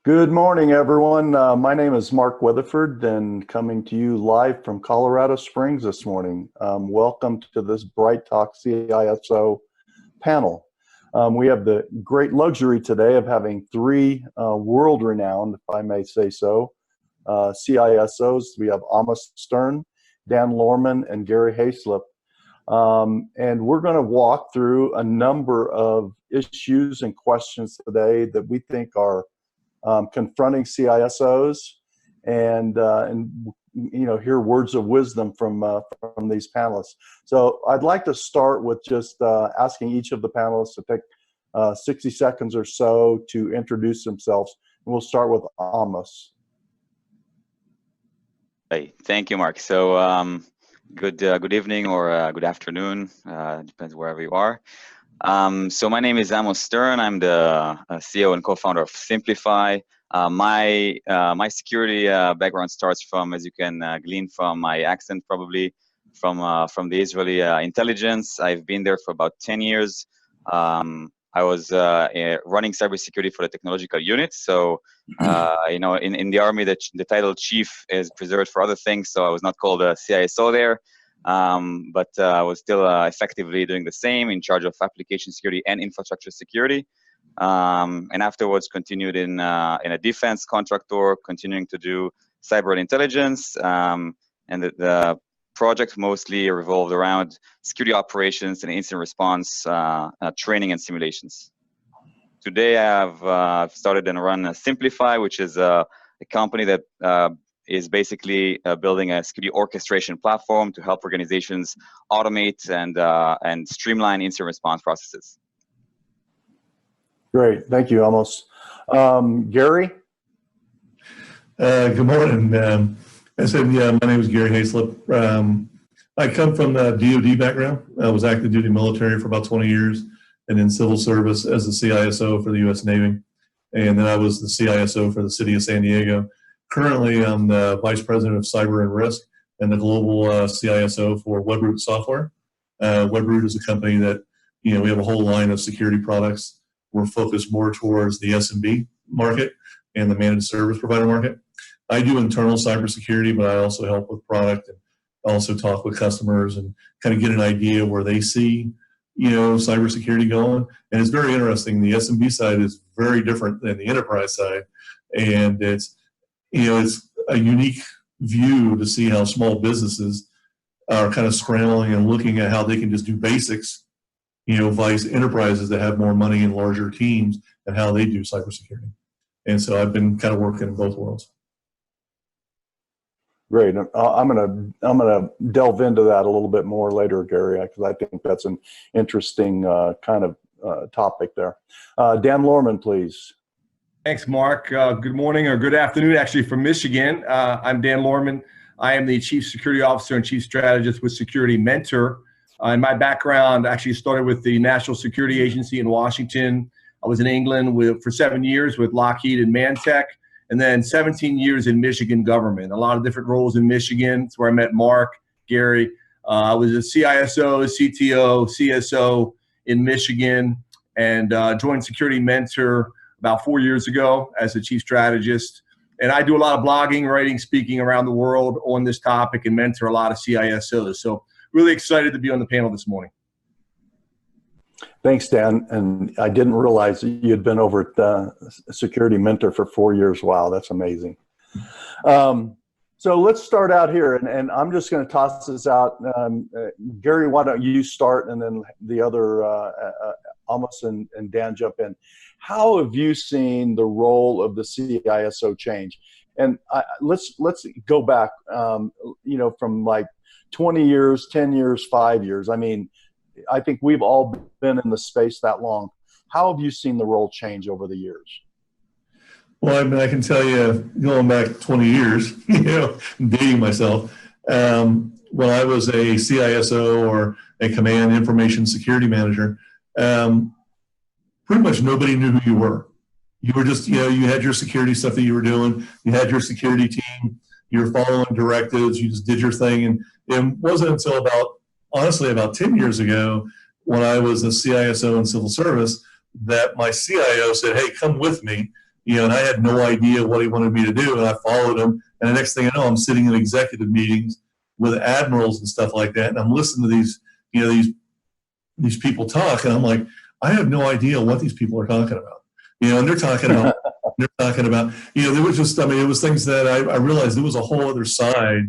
Good morning, everyone. My name is Mark Weatherford, and coming to you live from Colorado Springs this morning. Welcome to this BrightTALK CISO panel. We have the great luxury today of having three world-renowned, if I may say so, CISOs. We have Amos Stern, Dan Lohrmann, and Gary Hayslip. And we're going to walk through a number of issues and questions today that we think are confronting CISOs, and hear words of wisdom from these panelists. So I'd like to start with just asking each of the panelists to take 60 seconds or so to introduce themselves. And we'll start with Amos. Hey, thank you, Mark. So good evening or good afternoon, depends wherever you are. So my name is Amos Stern. I'm the CEO and co-founder of Siemplify. My security background starts from, as you can glean from my accent, probably from the Israeli intelligence. I've been there for about 10 years. I was running cybersecurity for the technological unit. So, in the army, the title chief is preserved for other things. So I was not called a CISO there. But I was still effectively doing the same, in charge of application security and infrastructure security. And afterwards continued in a defense contractor, continuing to do cyber and intelligence. And the project mostly revolved around security operations and incident response training and simulations. Today I have started and run Siemplify, which is a company that is basically building a security orchestration platform to help organizations automate and streamline incident response processes. Great, thank you, Amos. Gary? Good morning. I said, yeah, my name is Gary Hayslip. I come from the DoD background. I was active duty military for about 20 years and in civil service as a CISO for the U.S. Navy. And then I was the CISO for the city of San Diego. Currently, I'm the Vice President of Cyber and Risk and the Global CISO for Webroot Software. Webroot is a company that, we have a whole line of security products. We're focused more towards the SMB market and the managed service provider market. I do internal cybersecurity, but I also help with product and also talk with customers and kind of get an idea where they see, cybersecurity going. And it's very interesting. The SMB side is very different than the enterprise side. And it's a unique view to see how small businesses are kind of scrambling and looking at how they can just do basics, vice enterprises that have more money and larger teams and how they do cybersecurity. And so I've been kind of working in both worlds. Great. I'm gonna delve into that a little bit more later, Gary, because I think that's an interesting kind of topic there. Dan Lohrmann, please. Thanks, Mark. Good morning or good afternoon, actually, from Michigan. I'm Dan Lohrmann. I am the Chief Security Officer and Chief Strategist with Security Mentor. And my background actually started with the National Security Agency in Washington. I was in England for 7 years with Lockheed and Mantech, and then 17 years in Michigan government. A lot of different roles in Michigan. It's where I met Mark, Gary. I was a CISO, CTO, CSO in Michigan, and joined Security Mentor about 4 years ago as a chief strategist. And I do a lot of blogging, writing, speaking around the world on this topic and mentor a lot of CISOs. So really excited to be on the panel this morning. Thanks, Dan. And I didn't realize you had been over at Security Mentor for 4 years. Wow, that's amazing. So let's start out here, and I'm just going to toss this out. Gary, why don't you start, and then the other, Amos and Dan, jump in. How have you seen the role of the CISO change? And let's go back, from like 20 years, 10 years, 5 years. I mean, I think we've all been in the space that long. How have you seen the role change over the years? Well, I mean, I can tell you, going back 20 years, dating myself, when I was a CISO or a command information security manager, pretty much nobody knew who you were. You were just, you had your security stuff that you were doing. You had your security team. You were following directives. You just did your thing. And it wasn't until honestly, about 10 years ago, when I was a CISO in civil service, that my CIO said, hey, come with me. and I had no idea what he wanted me to do, and I followed him. And the next thing I know, I'm sitting in executive meetings with admirals and stuff like that, and I'm listening to these people talk, and I'm like, I have no idea what these people are talking about. And they're talking about, there was just, it was things that I realized there was a whole other side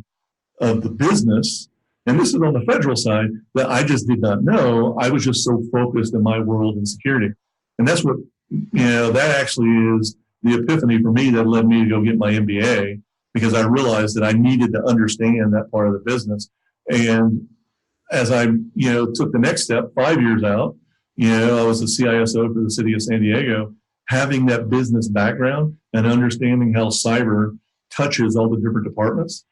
of the business, and this is on the federal side, that I just did not know. I was just so focused in my world in security. And that's what, that actually is the epiphany for me that led me to go get my MBA, because I realized that I needed to understand that part of the business. And as I, took the next step, 5 years out, I was the CISO for the city of San Diego. Having that business background and understanding how cyber touches all the different departments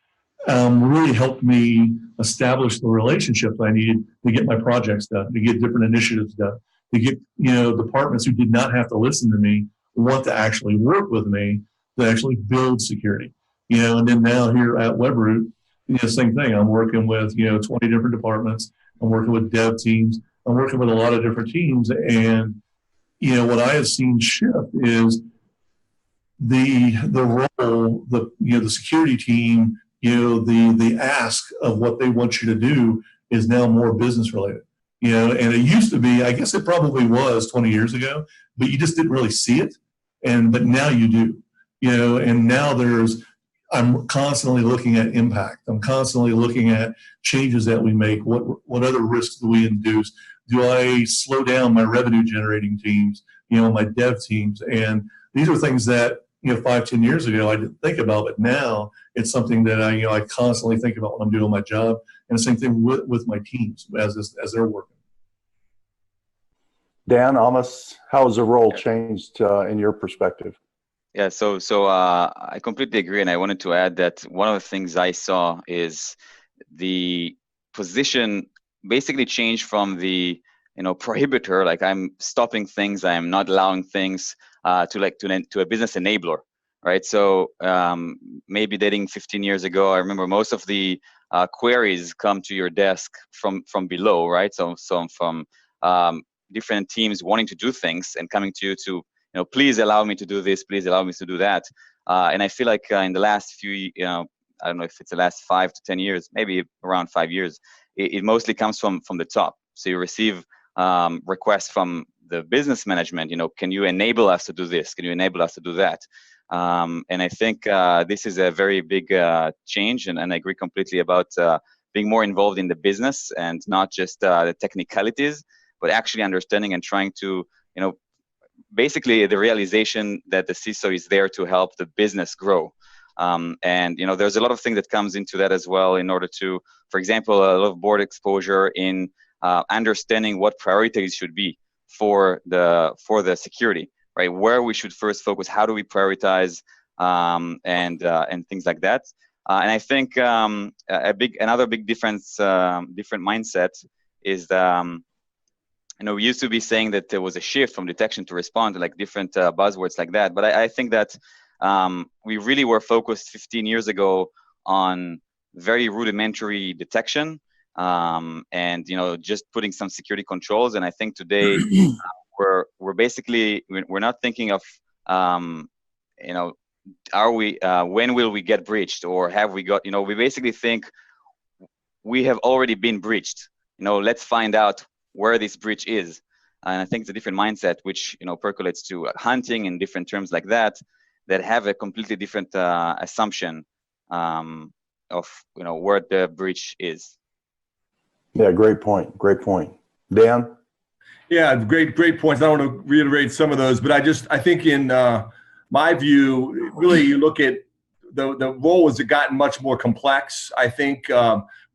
really helped me establish the relationships I needed to get my projects done, to get different initiatives done, to get, departments who did not have to listen to me want to actually work with me to actually build security. And then now here at Webroot, same thing. I'm working with, 20 different departments. I'm working with dev teams. I'm working with a lot of different teams. And, what I have seen shift is the role, the security team, the ask of what they want you to do is now more business related. And it used to be, I guess it probably was 20 years ago, but you just didn't really see it. But now you do, and now I'm constantly looking at impact. I'm constantly looking at changes that we make. What other risks do we induce? Do I slow down my revenue generating teams, my dev teams? And these are things that, 5-10 years ago, I didn't think about, but now it's something that I constantly think about when I'm doing my job. And the same thing with my teams as they're working. Dan, Amos, how has the role changed in your perspective? Yeah, so I completely agree, and I wanted to add that one of the things I saw is the position basically changed from the prohibitor, like I'm stopping things, I'm not allowing things, to a business enabler, right? So maybe dating 15 years ago, I remember most of the queries come to your desk from below, right? So from different teams wanting to do things and coming to you to please allow me to do this, please allow me to do that. And I feel like in the last few, I don't know if it's the last 5 to 10 years, maybe around 5 years, it mostly comes from the top. So you receive requests from the business management, can you enable us to do this? Can you enable us to do that? And I think this is a very big change, and I agree completely about being more involved in the business and not just the technicalities, but actually understanding and trying to, basically the realization that the CISO is there to help the business grow. And there's a lot of things that comes into that as well in order to, for example, a lot of board exposure in understanding what priorities should be for the security, right? Where we should first focus, how do we prioritize, and things like that. And I think another big difference, different mindset is we used to be saying that there was a shift from detection to response, like different buzzwords like that. But I think that we really were focused 15 years ago on very rudimentary detection, and just putting some security controls. And I think today we're basically not thinking of are we when will we get breached, or have we got we basically think we have already been breached. Let's find out where this breach is. And I think it's a different mindset, which percolates to hunting and different terms like that have a completely different assumption of where the breach is. Yeah, great point. Great point. Dan? Yeah, great points. I don't want to reiterate some of those, but I think in my view, really you look at the role has gotten much more complex. I think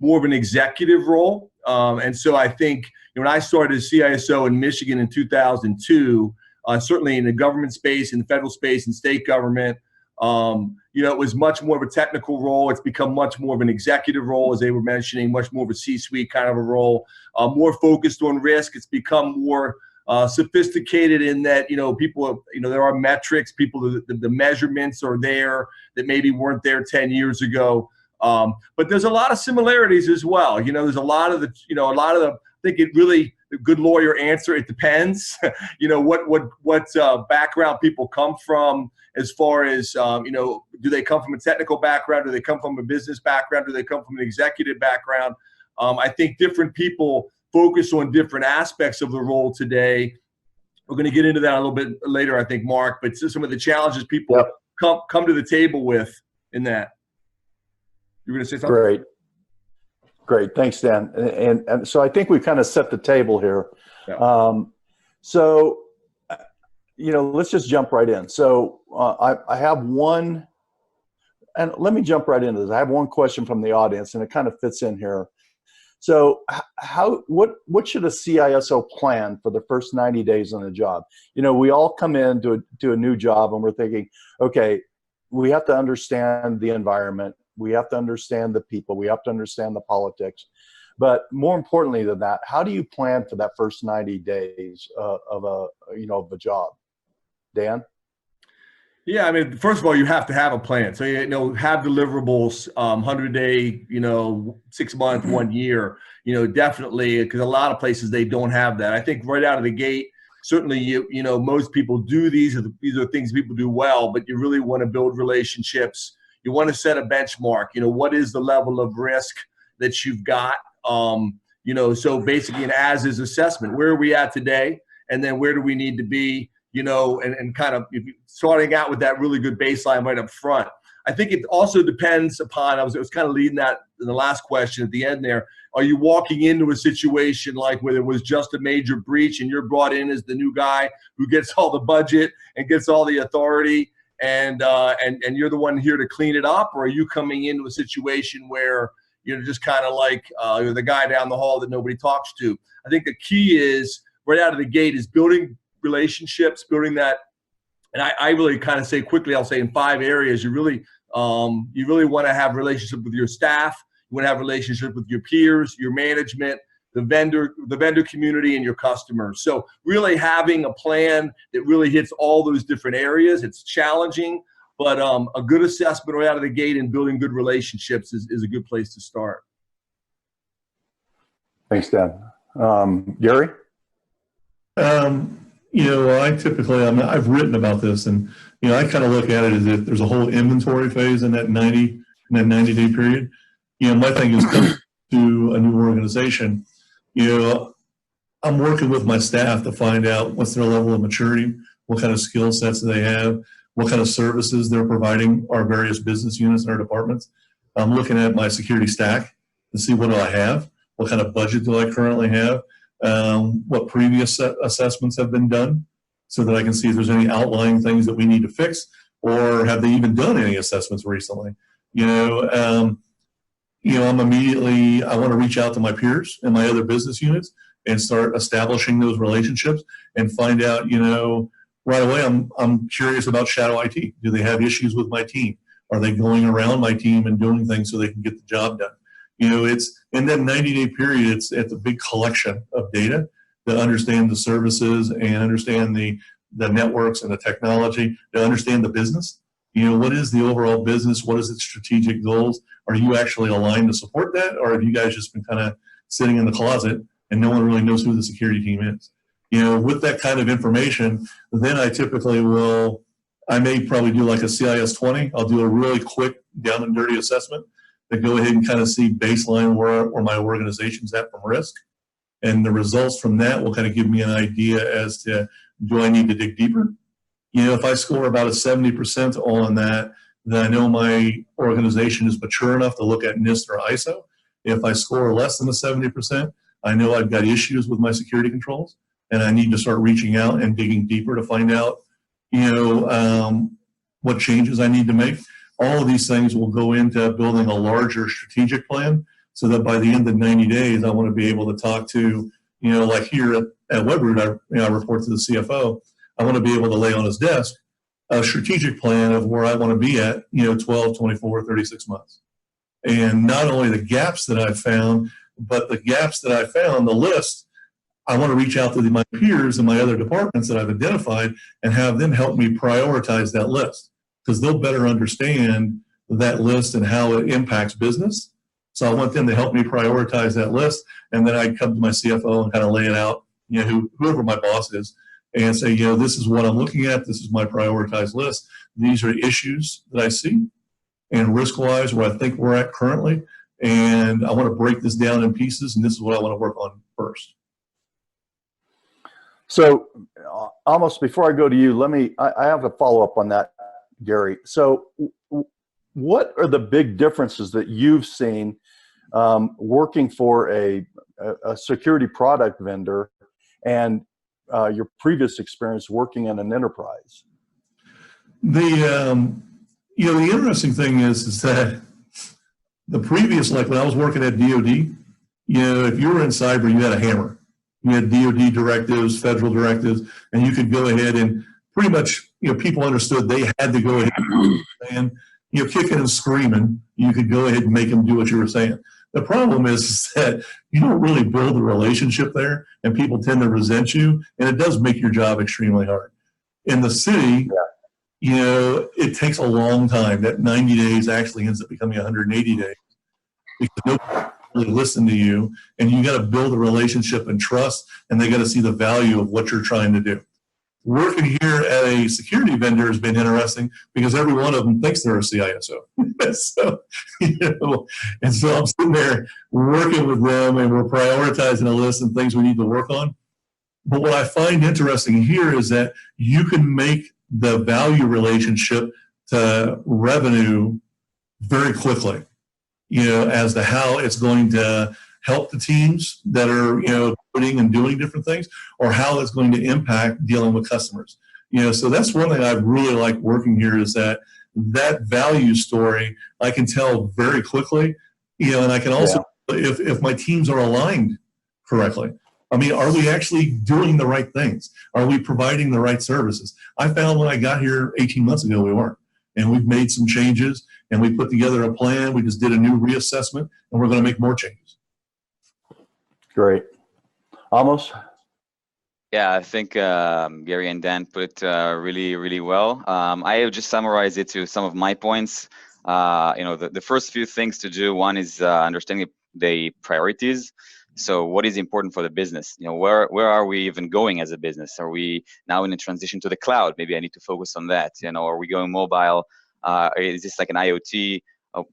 more of an executive role. And so I think when I started as CISO in Michigan in 2002, certainly in the government space, in the federal space, and state government, it was much more of a technical role. It's become much more of an executive role, as they were mentioning, much more of a C-suite kind of a role, more focused on risk. It's become more sophisticated in that, people, there are metrics, the measurements are there that maybe weren't there 10 years ago. But there's a lot of similarities as well. There's a lot of I think it really the good lawyer answer, it depends. What background people come from, as far as, do they come from a technical background? Do they come from a business background? Do they come from an executive background? I think different people focus on different aspects of the role today. We're going to get into that a little bit later, I think, Mark, but some of the challenges people come to the table with in that. You were going to say something? Great. Thanks, Dan. And so I think we kind of set the table here. Yeah. Let's just jump right in. So I have one, and let me jump right into this. I have one question from the audience, and it kind of fits in here. So what should a CISO plan for the first 90 days on the job? We all come in to a new job and we're thinking, okay, we have to understand the environment. We have to understand the people. We have to understand the politics. But more importantly than that, how do you plan for that first 90 days of a job? Dan? Yeah, I mean, first of all, you have to have a plan. So, have deliverables, 100-day, 6 months, 1 year, definitely, because a lot of places, they don't have that. I think right out of the gate, certainly, most people do these are things people do well, but you really want to build relationships. You want to set a benchmark. What is the level of risk that you've got? So basically an as-is assessment. Where are we at today? And then where do we need to be? And kind of starting out with that really good baseline right up front. I think it also depends upon, I was kind of leading that in the last question at the end there. Are you walking into a situation like where there was just a major breach and you're brought in as the new guy who gets all the budget and gets all the authority and you're the one here to clean it up? Or are you coming into a situation where you're just kind of like you're the guy down the hall that nobody talks to? I think the key is right out of the gate is building relationships, building that. And I really kind of say quickly, I'll say in 5 areas, you really want to have relationship with your staff. You want to have relationship with your peers, your management, the vendor community, and your customers. So really having a plan that really hits all those different areas. It's challenging, but a good assessment right out of the gate and building good relationships is a good place to start. Thanks, Dan. Gary? I typically, I've written about this, and I kind of look at it as if there's a whole inventory phase in that 90-day period. My thing is coming to a new organization. I'm working with my staff to find out what's their level of maturity, what kind of skill sets they have, what kind of services they're providing our various business units and our departments. I'm looking at my security stack to see what do I have, what kind of budget do I currently have. What previous assessments have been done so that I can see if there's any outlying things that we need to fix, or have they even done any assessments recently? I'm immediately, I want to reach out to my peers and my other business units and start establishing those relationships and find out, right away, I'm curious about shadow IT. Do they have issues with my team? Are they going around my team and doing things so they can get the job done? It's in that 90-day period, it's a big collection of data to understand the services and understand the networks and the technology, to understand the business. What is the overall business? What is its strategic goals? Are you actually aligned to support that? Or have you guys just been kind of sitting in the closet and no one really knows who the security team is? With that kind of information, then I typically I may probably do like a CIS 20. I'll do a really quick down and dirty assessment to go ahead and kind of see baseline where my organization's at from risk. And the results from that will kind of give me an idea as to, do I need to dig deeper? If I score about a 70% on that, then I know my organization is mature enough to look at NIST or ISO. If I score less than a 70%, I know I've got issues with my security controls, and I need to start reaching out and digging deeper to find out, what changes I need to make. All of these things will go into building a larger strategic plan so that by the end of 90 days, I want to be able to talk to, like here at Webroot, I report to the CFO. I want to be able to lay on his desk a strategic plan of where I want to be at, 12, 24, 36 months. And not only the gaps that I've found, but the gaps that I found, the list, I want to reach out to my peers and my other departments that I've identified and have them help me prioritize that list, because they'll better understand that list and how it impacts business So I want them to help me prioritize that list, and then I'd come to my CFO and kind of lay it out, whoever my boss is, and say, this is what I'm looking at. This is my prioritized list. These are issues that I see, and risk-wise, where I think we're at currently, and I want to break this down in pieces, and this is what I want to work on first. So, almost before I go to you, I have a follow-up on that, Gary. So, what are the big differences that you've seen working for a security product vendor and your previous experience working in an enterprise? The interesting thing is that the previous, like when I was working at DoD, if you were in cyber, you had a hammer. You had DoD directives, federal directives, and you could go ahead and pretty much, people understood they had to go ahead and, kicking and screaming, you could go ahead and make them do what you were saying. The problem is that you don't really build a relationship there, and people tend to resent you, and it does make your job extremely hard. In the city, it takes a long time. That 90 days actually ends up becoming 180 days because nobody really listen to you, and you got to build a relationship and trust, and they got to see the value of what you're trying to do. Working here at a security vendor has been interesting because every one of them thinks they're a CISO. So, and so I'm sitting there working with them, and we're prioritizing a list of things we need to work on. But what I find interesting here is that you can make the value relationship to revenue very quickly, as to how it's going to help the teams that are, putting and doing different things, or how it's going to impact dealing with customers. So that's one thing I really like working here is that value story I can tell very quickly, and I can also, if my teams are aligned correctly. I mean, are we actually doing the right things? Are we providing the right services? I found when I got here 18 months ago, we weren't. And we've made some changes, and we put together a plan. We just did a new reassessment, and we're going to make more changes. Great. Amos? Yeah, I think Gary and Dan put it really, really well. I will just summarize it to some of my points. The first few things to do, one is understanding the priorities. So what is important for the business? Where are we even going as a business? Are we now in a transition to the cloud? Maybe I need to focus on that. Are we going mobile? Is this like an IoT?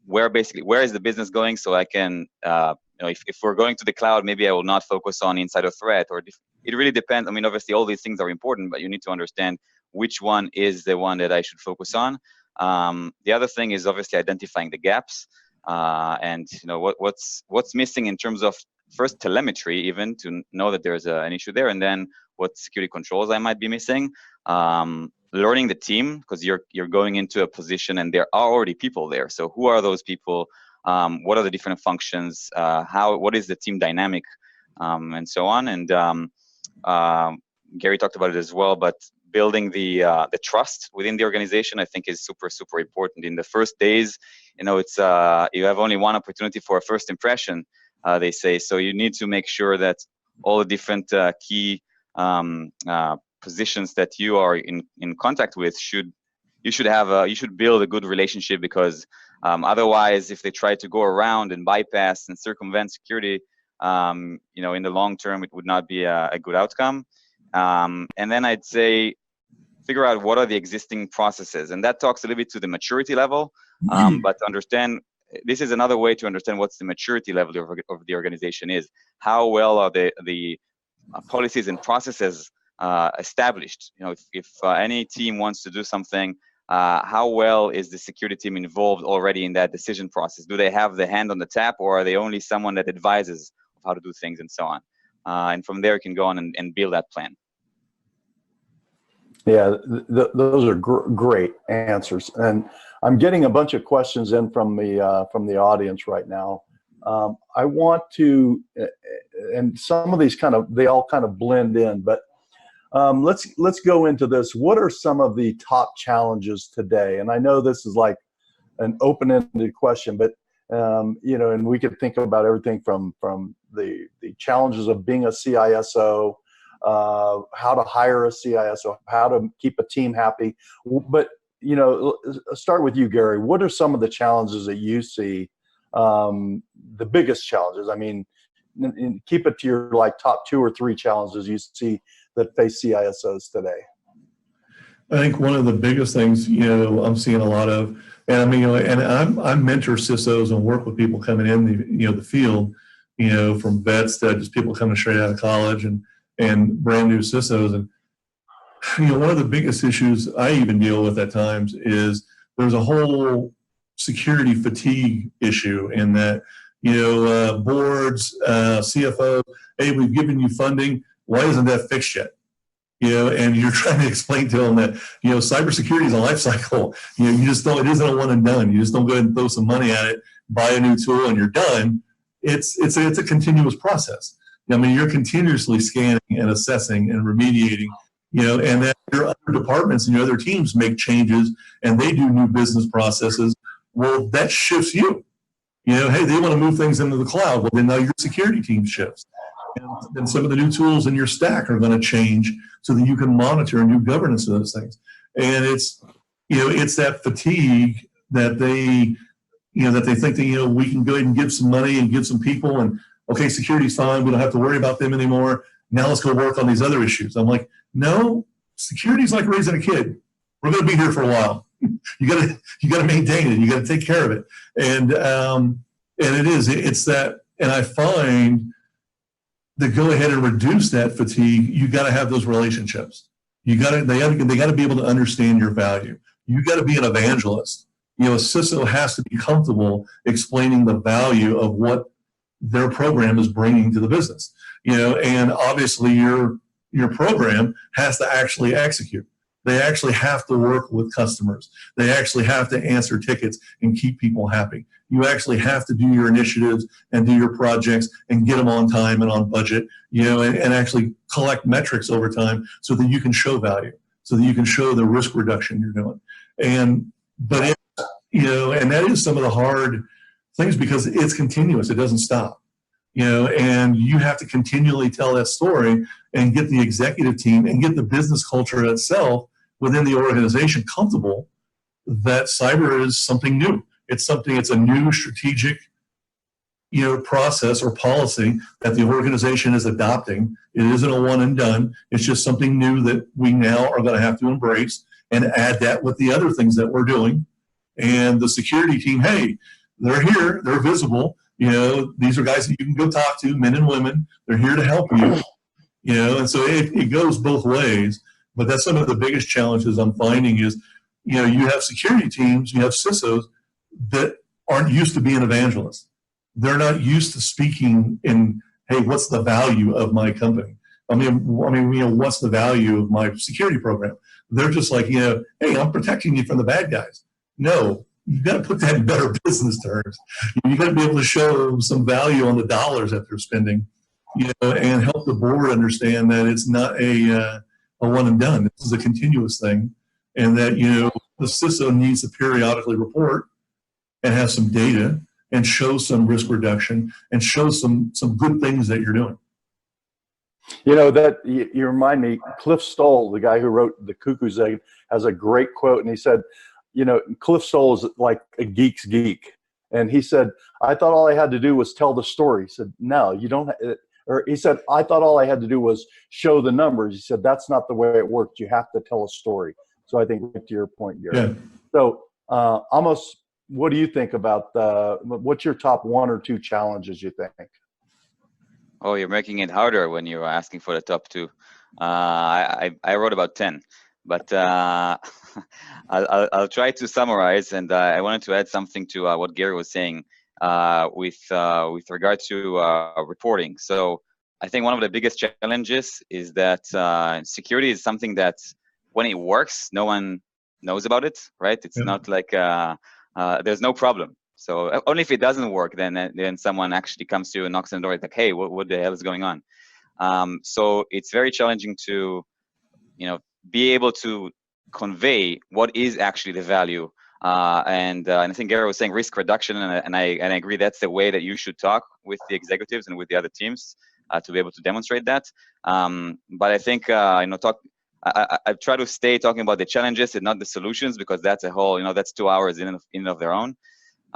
Where is the business going? So I can, if we're going to the cloud, maybe I will not focus on insider threat, or it really depends. I mean, obviously all these things are important, but you need to understand which one is the one that I should focus on. The other thing is obviously identifying the gaps, and what's missing in terms of first telemetry, even to know that there's an issue there, and then what security controls I might be missing. Learning the team, because you're going into a position and there are already people there. So who are those people? What are the different functions? What is the team dynamic, and so on. And Gary talked about it as well, but building the trust within the organization, I think, is super, super important. In the first days, it's you have only one opportunity for a first impression, they say. So you need to make sure that all the different key positions that you are in contact with you should build a good relationship, because otherwise, if they try to go around and bypass and circumvent security, in the long term, it would not be a good outcome. And then I'd say figure out what are the existing processes, and that talks a little bit to the maturity level. But understand, this is another way to understand what's the maturity level of the organization is. How well are the policies and processes established? If any team wants to do something, how well is the security team involved already in that decision process? Do they have the hand on the tap, or are they only someone that advises of how to do things, and so on? And from there, you can go on and build that plan. Yeah, those are great answers, and I'm getting a bunch of questions in from the audience right now. I want to, and some of these they all kind of blend in, but let's go into this. What are some of the top challenges today? And I know this is like an open-ended question, but and we could think about everything from the challenges of being a CISO, how to hire a CISO, how to keep a team happy. But start with you, Gary. What are some of the challenges that you see the biggest challenges? I mean, keep it to your like top 2 or 3 challenges you see that face CISOs today. I think one of the biggest things, I'm seeing a lot of, and I mean, and I mentor CISOs and work with people coming in the field, from vets to just people coming straight out of college and brand new CISOs. And, one of the biggest issues I even deal with at times is there's a whole security fatigue issue in that, boards, CFO, hey, we've given you funding. Why isn't that fixed yet? And you're trying to explain to them that, cybersecurity is a life cycle. You just don't, it isn't a one and done. You just don't go ahead and throw some money at it, buy a new tool and you're done. It's a continuous process. I mean, you're continuously scanning and assessing and remediating, and then your other departments and your other teams make changes and they do new business processes. Well, that shifts you. Hey, they want to move things into the cloud. Well, then now your security team shifts. And some of the new tools in your stack are going to change so that you can monitor and do governance of those things. And it's that fatigue that they think that, we can go ahead and give some money and give some people and, okay, security's fine. We don't have to worry about them anymore. Now let's go work on these other issues. I'm like, no, security's like raising a kid. We're going to be here for a while. You got to maintain it. You got to take care of it. And it's that, and I find to go ahead and reduce that fatigue, you got to have those relationships. They got to be able to understand your value. You got to be an evangelist. A CISO has to be comfortable explaining the value of what their program is bringing to the business. And obviously your program has to actually execute. They actually have to work with customers. They actually have to answer tickets and keep people happy. You actually have to do your initiatives and do your projects and get them on time and on budget, and actually collect metrics over time so that you can show value, so that you can show the risk reduction you're doing. And that is some of the hard things because it's continuous. It doesn't stop, and you have to continually tell that story and get the executive team and get the business culture itself within the organization comfortable that cyber is something new. It's a new strategic, process or policy that the organization is adopting. It isn't a one and done. It's just something new that we now are going to have to embrace and add that with the other things that we're doing. And the security team, hey, they're here, they're visible. These are guys that you can go talk to, men and women. They're here to help you. And so it goes both ways. But that's some of the biggest challenges I'm finding is, you have security teams, you have CISOs that aren't used to being evangelists. They're not used to speaking in, hey, what's the value of my company? What's the value of my security program? They're just like, hey, I'm protecting you from the bad guys. No, you've got to put that in better business terms. You got to be able to show some value on the dollars that they're spending, and help the board understand that it's not a one and done. This is a continuous thing, and that the CISO needs to periodically report and have some data and show some risk reduction and show some good things that you're doing. That you remind me. Cliff Stoll, the guy who wrote The Cuckoo's Egg, has a great quote, and he said, Cliff Stoll is like a geek's geek, and he said, I thought all I had to do was tell the story. He said, no, you don't. Or he said, I thought all I had to do was show the numbers. He said, that's not the way it worked. You have to tell a story. So I think to your point, Gary. Yeah. So Amos, what do you think about what's your top 1 or 2 challenges you think? Oh, you're making it harder when you're asking for the top 2. I wrote about 10, but I'll try to summarize. And I wanted to add something to what Gary was saying with regard to reporting. So I think one of the biggest challenges is that security is something that when it works, no one knows about it, right? It's not like there's no problem. So only if it doesn't work, then someone actually comes to you and knocks on the door. It's like, hey, what the hell is going on? So it's very challenging to, be able to convey what is actually the value. And I think Gary was saying risk reduction, and I agree that's the way that you should talk with the executives and with the other teams to be able to demonstrate that. But I think I try to stay talking about the challenges and not the solutions, because that's a whole, that's 2 hours in and of their own.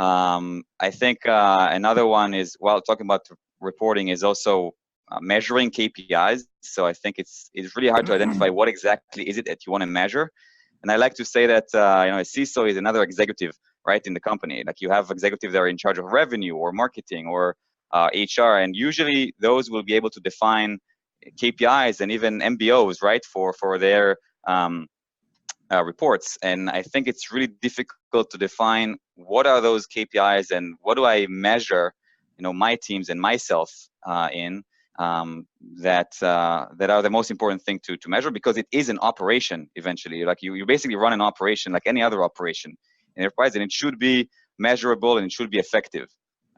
I think another one is, while talking about reporting, is also measuring KPIs. So I think it's really hard to identify what exactly is it that you want to measure. And I like to say that a CISO is another executive, right, in the company. Like, you have executives that are in charge of revenue or marketing or HR, and usually those will be able to define KPIs and even MBOs, right, for their reports. And I think it's really difficult to define what are those KPIs and what do I measure, my teams and myself in. That are the most important thing to measure, because it is an operation eventually. Like, you basically run an operation like any other operation in enterprise, and it should be measurable and it should be effective.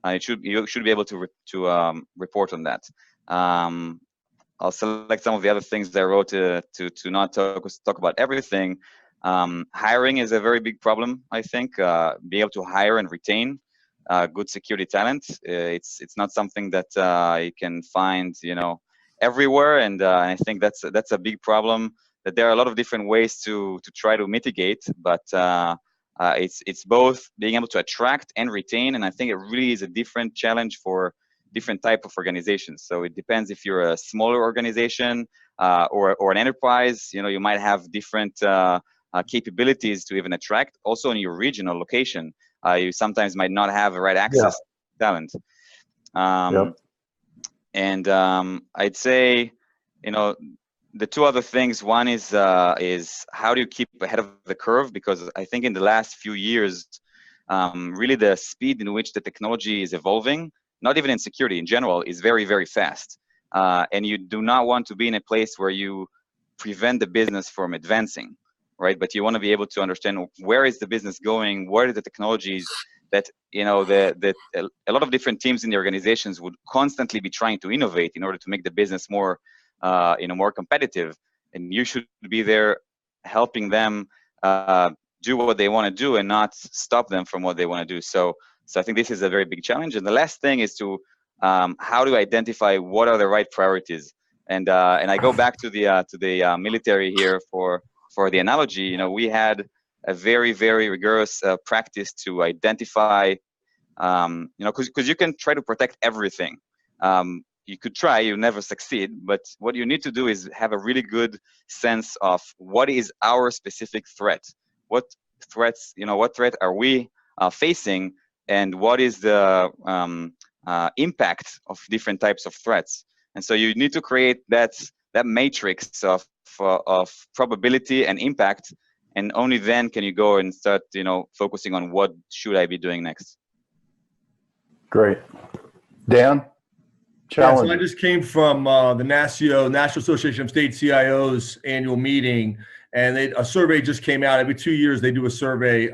You should be able to report on that. I'll select some of the other things that I wrote to not talk about everything. Hiring is a very big problem, I think. Being able to hire and retain good security talent. It's not something that you can find, everywhere, and I think that's a big problem. That there are a lot of different ways to try to mitigate, but it's both being able to attract and retain, and I think it really is a different challenge for different type of organizations. So it depends if you're a smaller organization or an enterprise. You might have different capabilities to even attract. Also, in your regional location, you sometimes might not have the right access to talent. And I'd say, the two other things. One is how do you keep ahead of the curve? Because I think in the last few years, really the speed in which the technology is evolving, not even in security in general, is very, very fast. And you do not want to be in a place where you prevent the business from advancing, right? But you want to be able to understand where is the business going, what are the technologies that, a lot of different teams in the organizations would constantly be trying to innovate in order to make the business more, more competitive. And you should be there helping them do what they want to do and not stop them from what they want to do. So I think this is a very big challenge. And the last thing is to how do I identify what are the right priorities? And I go back to the military here for the analogy. We had a very, very rigorous practice to identify, because you can try to protect everything. You could try, you never succeed, but what you need to do is have a really good sense of what is our specific threat. What threats, what threat are we facing, and what is the impact of different types of threats. And so you need to create that matrix of probability and impact, and only then can you go and start, focusing on what should I be doing next. Great. Dan? Yeah, so I just came from the National Association of State CIOs annual meeting, and a survey just came out. Every 2 years they do a survey.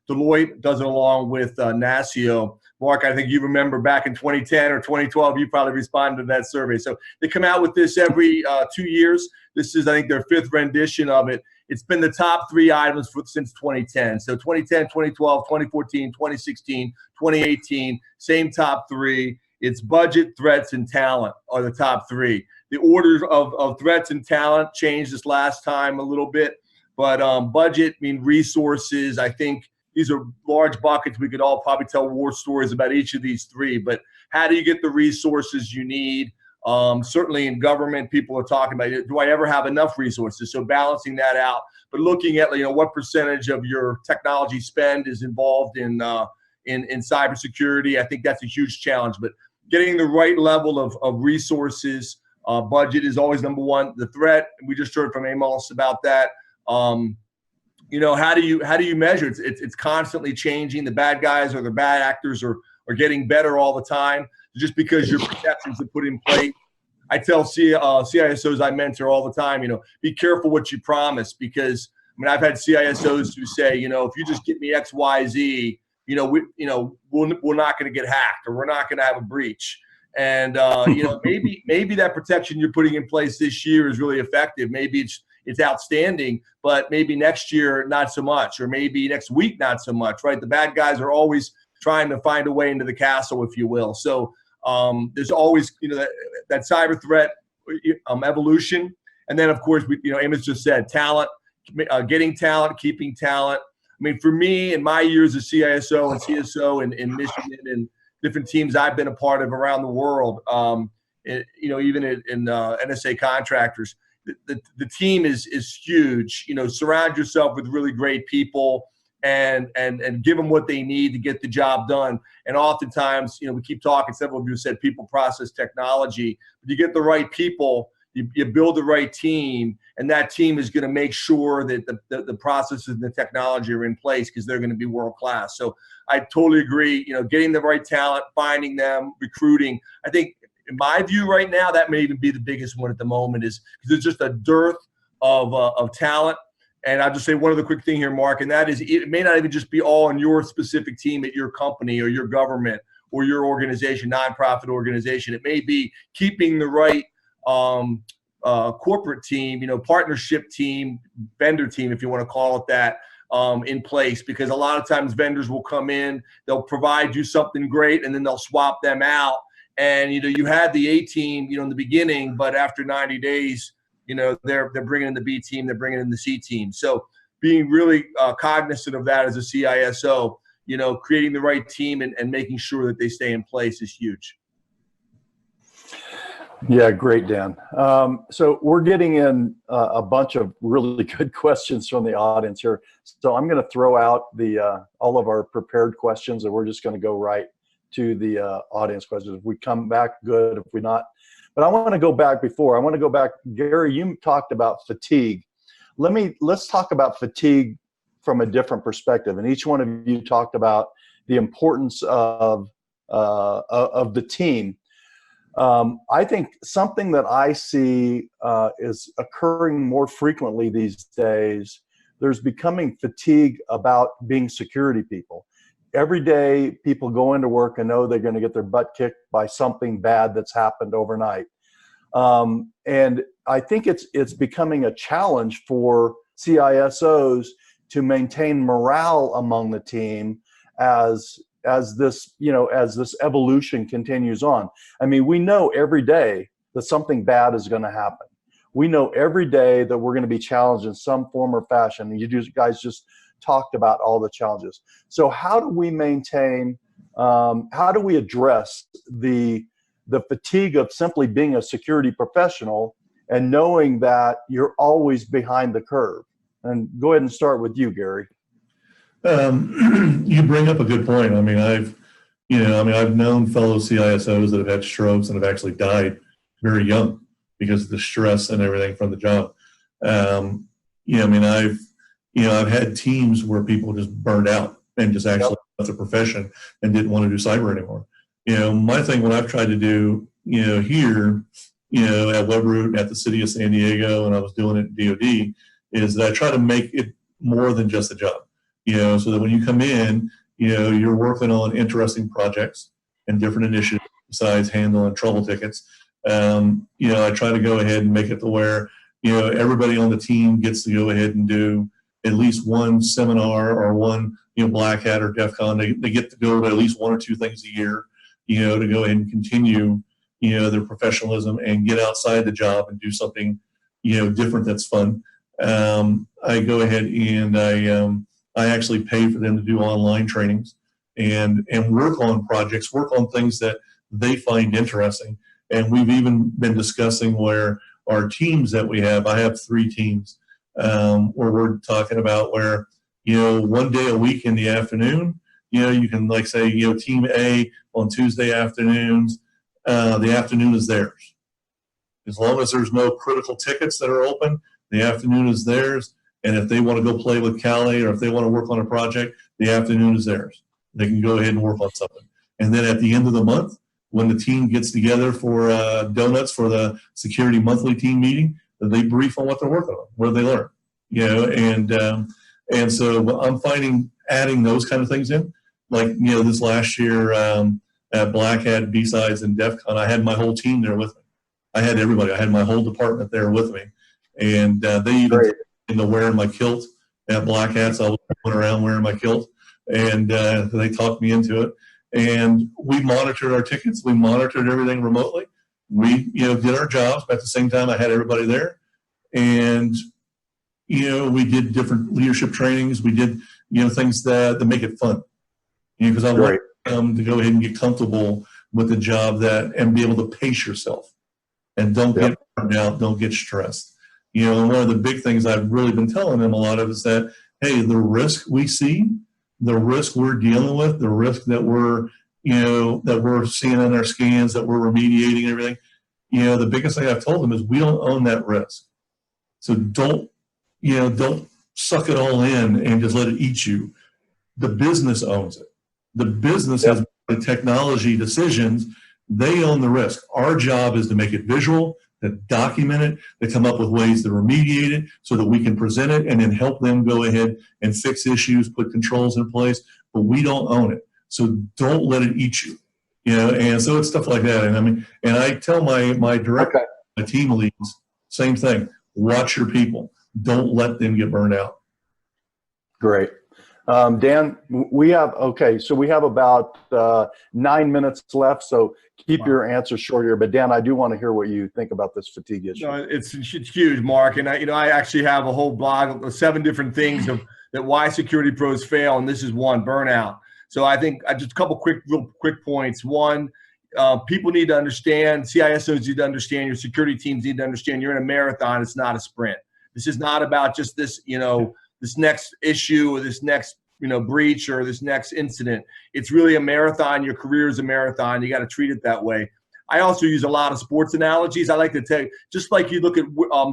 Deloitte does it along with NASCIO. Mark, I think you remember back in 2010 or 2012, you probably responded to that survey. So they come out with this every 2 years. This is, I think, their 5th rendition of it. It's been the top 3 items since 2010. So 2010, 2012, 2014, 2016, 2018, same top 3. It's budget, threats, and talent are the top 3. The order of threats and talent changed this last time a little bit, but budget, resources. I think these are large buckets. We could all probably tell war stories about each of these 3, but how do you get the resources you need? Certainly in government, people are talking about, do I ever have enough resources? So balancing that out, but looking at, what percentage of your technology spend is involved in cybersecurity. I think that's a huge challenge, but getting the right level of resources, budget is always number 1. The threat, we just heard from Amos about that. How do you measure? It's constantly changing. The bad guys or the bad actors are getting better all the time. Just because your protections are put in place. I tell CISOs I mentor all the time, be careful what you promise, because I've had CISOs who say, if you just get me X, Y, Z, we're not going to get hacked, or we're not going to have a breach. And maybe that protection you're putting in place this year is really effective. Maybe it's outstanding, but maybe next year not so much, or maybe next week not so much. Right? The bad guys are always trying to find a way into the castle, if you will. So there's always that cyber threat evolution, and then of course Amos just said talent, getting talent, keeping talent. I mean, for me, in my years of CISO and CSO in Michigan and different teams I've been a part of around the world, even in NSA contractors, the team is huge. Surround yourself with really great people and give them what they need to get the job done. And oftentimes, we keep talking, several of you said people, process, technology. But you get the right people, you build the right team, and that team is going to make sure that the processes and the technology are in place because they're going to be world class. So I totally agree. Getting the right talent, finding them, recruiting. I think, in my view right now, that may even be the biggest one at the moment, is because there's just a dearth of talent. And I'll just say one other quick thing here, Mark, and that is it may not even just be all on your specific team at your company or your government or your organization, nonprofit organization. It may be keeping the right corporate team, partnership team, vendor team, if you want to call it that, in place, because a lot of times vendors will come in, they'll provide you something great, and then they'll swap them out. And you had the A team, in the beginning, but after 90 days, they're bringing in the B team, they're bringing in the C team. So being really cognizant of that as a CISO, creating the right team and making sure that they stay in place is huge. Yeah, great, Dan. So we're getting in a bunch of really good questions from the audience here. So I'm going to throw out all of our prepared questions, and we're just going to go right to the audience questions. If we come back, good. If we not, but I want to go back before. I want to go back. Gary, you talked about fatigue. Let's talk about fatigue from a different perspective. And each one of you talked about the importance of the team. I think something that I see is occurring more frequently these days. There's becoming fatigue about being security people. Every day, people go into work and know they're going to get their butt kicked by something bad that's happened overnight. And I think it's becoming a challenge for CISOs to maintain morale among the team as this evolution continues on. I mean, we know every day that something bad is going to happen. We know every day that we're going to be challenged in some form or fashion. You guys just talked about all the challenges. So how do we maintain, how do we address the fatigue of simply being a security professional and knowing that you're always behind the curve? And go ahead and start with you, Gary. You bring up a good point. I mean, I've known fellow CISOs that have had strokes and have actually died very young because of the stress and everything from the job. I've had teams where people just burned out and just actually left the profession and didn't want to do cyber anymore. My thing, what I've tried to do, here, at Webroot, at the city of San Diego, and I was doing it at DoD, is that I try to make it more than just a job. So that when you come in, you're working on interesting projects and different initiatives besides handling trouble tickets. I try to go ahead and make it to where, everybody on the team gets to go ahead and do at least one seminar or one, Black Hat or DEF CON. They get to go to at least one or two things a year, to go ahead and continue, their professionalism and get outside the job and do something, different that's fun. I go ahead and I actually pay for them to do online trainings and work on projects, work on things that they find interesting. And we've even been discussing where our teams that we have, I have 3 teams, where we're talking about where, one day a week in the afternoon, you can say, team A on Tuesday afternoons, the afternoon is theirs. As long as there's no critical tickets that are open, the afternoon is theirs. And if they want to go play with Callie or if they want to work on a project, the afternoon is theirs. They can go ahead and work on something. And then at the end of the month, when the team gets together for donuts for the security monthly team meeting, they brief on what they're working on, what they learn. And so I'm finding adding those kind of things in. Like, this last year at Black Hat, B-Sides, and DEF CON, I had my whole team there with me. I had everybody. I had my whole department there with me. And they even wearing my kilt at Black Hats. I was going around wearing my kilt, and they talked me into it. And we monitored our tickets. We monitored everything remotely. We, did our jobs, but at the same time, I had everybody there. And we did different leadership trainings. We did, things that make it fun. Because I want them to go ahead and get comfortable with the job and be able to pace yourself and don't get burned out, don't get stressed. And one of the big things I've really been telling them a lot of is that, hey, the risk we see, the risk we're dealing with, the risk that we're seeing in our scans, that we're remediating everything, the biggest thing I've told them is we don't own that risk. So don't suck it all in and just let it eat you. The business owns it. The business has the technology decisions. They own the risk. Our job is to make it visual, to document it, to come up with ways to remediate it so that we can present it and then help them go ahead and fix issues, put controls in place, but we don't own it. So don't let it eat you. And so it's stuff like that. And I tell my director, my team leads, same thing. Watch your people. Don't let them get burned out. Great. Dan, we have about 9 minutes left, so keep your answers short here. But Dan, I do want to hear what you think about this fatigue issue. No, it's huge, Mark. And I actually have a whole blog of 7 different things that why security pros fail, and this is one: burnout. So I think just a couple real quick points. One, people need to understand, CISOs need to understand, your security teams need to understand you're in a marathon, it's not a sprint. This is not about just this, this next issue or this next, breach or this next incident. It's really a marathon. Your career is a marathon. You got to treat it that way. I also use a lot of sports analogies. I like to tell you, just like you look at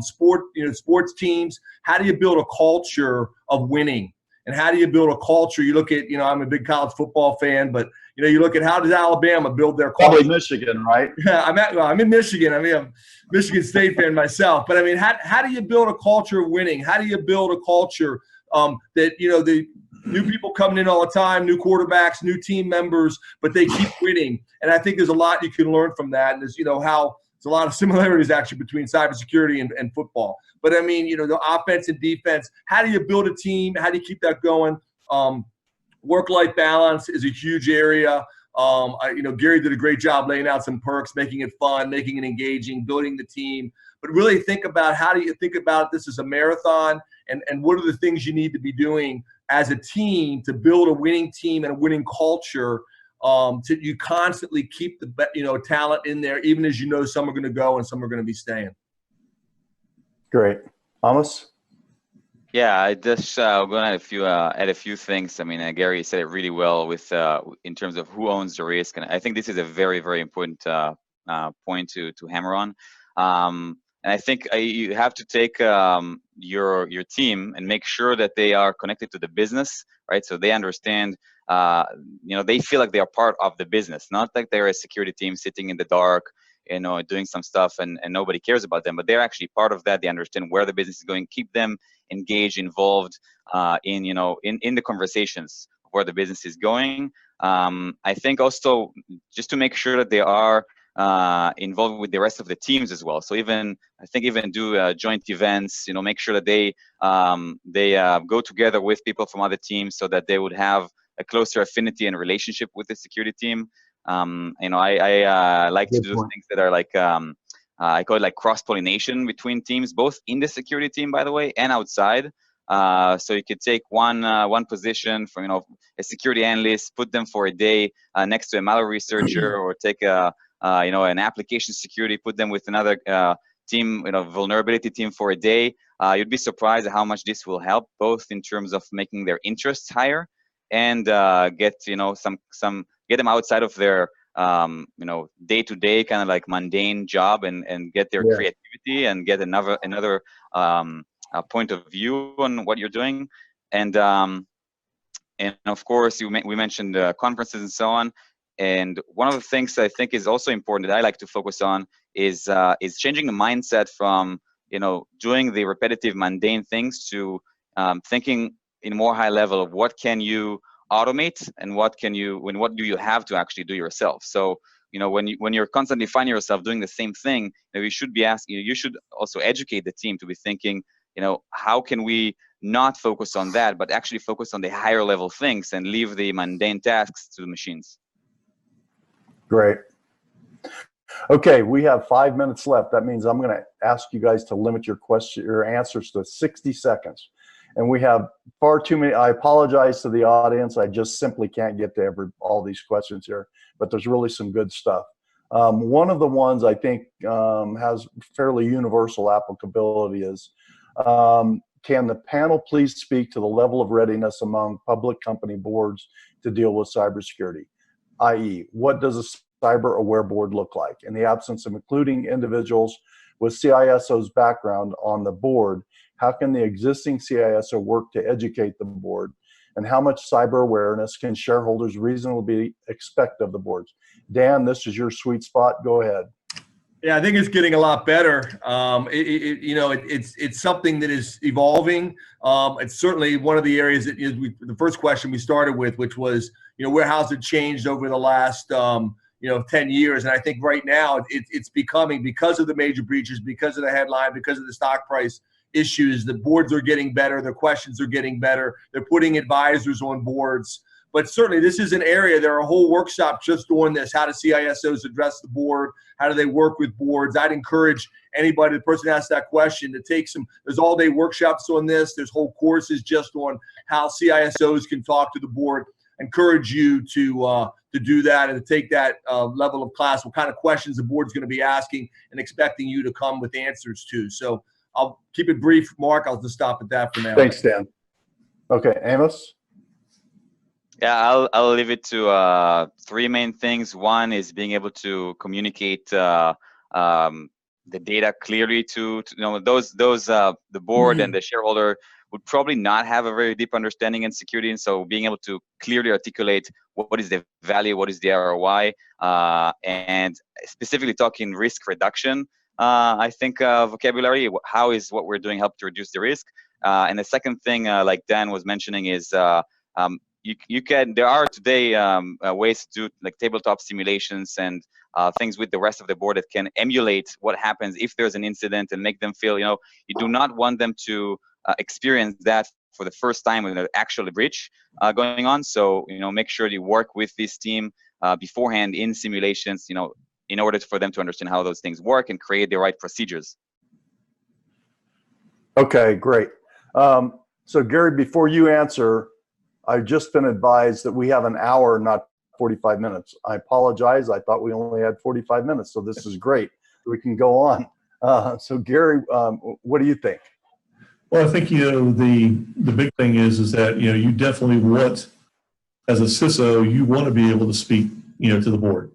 sports teams, how do you build a culture of winning? And how do you build a culture? You look at, I'm a big college football fan, but you look at how does Alabama build their culture? Probably Michigan, right? Yeah, I'm in Michigan. I'm a Michigan State fan myself. But how do you build a culture of winning? How do you build a culture that the new people coming in all the time, new quarterbacks, new team members, but they keep winning? And I think there's a lot you can learn from that. And there's how there's a lot of similarities actually between cybersecurity and football. But the offense and defense, how do you build a team? How do you keep that going? Work-life balance is a huge area. Gary did a great job laying out some perks, making it fun, making it engaging, building the team. But really think about how do you think about this as a marathon, and what are the things you need to be doing as a team to build a winning team and a winning culture. You constantly keep the talent in there, even as some are going to go and some are going to be staying. Great. Amos? Yeah, I just going to add a few things. Gary said it really well with in terms of who owns the risk, and I think this is a very, very important point to hammer on. And I think you have to take your team and make sure that they are connected to the business, right? So they understand, they feel like they are part of the business, not like they're a security team sitting in the dark, doing some stuff and nobody cares about them, but they're actually part of that. They understand where the business is going, keep them engaged, involved in the conversations of where the business is going. I think also just to make sure that they are involved with the rest of the teams as well. So even do joint events, make sure that they go together with people from other teams so that they would have a closer affinity and relationship with the security team. I like to do things that are like, I call it like cross-pollination between teams, both in the security team, by the way, and outside. So you could take one position from, a security analyst, put them for a day next to a malware researcher, or take an application security, put them with another team, vulnerability team for a day. You'd be surprised at how much this will help, both in terms of making their interests higher and get them outside of their day-to-day kind of like mundane job and get their creativity and get another point of view on what you're doing. And of course we mentioned conferences and so on. And one of the things I think is also important that I like to focus on is changing the mindset from doing the repetitive mundane things to thinking in more high level of what can you automate and what do you have to actually do yourself. So when you're constantly finding yourself doing the same thing, you should be asking, you should also educate the team to be thinking, how can we not focus on that, but actually focus on the higher level things and leave the mundane tasks to the machines. Great. Okay, we have 5 minutes left. That means I'm going to ask you guys to limit your answers to 60 seconds. And we have far too many. I apologize to the audience. I just simply can't get to all these questions here, but there's really some good stuff. One of the ones I think has fairly universal applicability is, can the panel please speak to the level of readiness among public company boards to deal with cybersecurity? I.e., what does a cyber aware board look like? In the absence of including individuals with CISO's background on the board, how can the existing CISO work to educate the board? And how much cyber awareness can shareholders reasonably expect of the boards? Dan, this is your sweet spot. Go ahead. Yeah, I think it's getting a lot better. It's something that is evolving. It's certainly one of the areas that is the first question we started with, which was, where how's it changed over the last 10 years? And I think right now it's becoming, because of the major breaches, because of the headline, because of the stock price issues, the boards are getting better, their questions are getting better, they're putting advisors on boards. But certainly this is an area, there are whole workshops just on this, how do CISOs address the board, how do they work with boards. I'd encourage anybody, the person who asked that question, to take there's all-day workshops on this, there's whole courses just on how CISOs can talk to the board. I encourage you to do that and to take that level of class, what kind of questions the board's going to be asking and expecting you to come with answers to. So I'll keep it brief, Mark. I'll just stop at that for now. Thanks, Dan. Okay, Amos? Yeah, I'll leave it to three main things. One is being able to communicate the data clearly to the board and the shareholder would probably not have a very deep understanding in security, and so being able to clearly articulate what is the value, what is the ROI, and specifically talking risk reduction. I think vocabulary, how is what we're doing help to reduce the risk? And the second thing, like Dan was mentioning, is there are today ways to do like tabletop simulations and things with the rest of the board that can emulate what happens if there's an incident and make them feel, you do not want them to experience that for the first time with an actual breach going on. So, make sure you work with this team beforehand in simulations, in order for them to understand how those things work and create the right procedures. Okay, great. So Gary, before you answer, I've just been advised that we have an hour, not 45 minutes. I apologize. I thought we only had 45 minutes, so this is great. We can go on. So Gary, what do you think? Well, I think, the big thing is that, you definitely want, as a CISO, you want to be able to speak, to the board,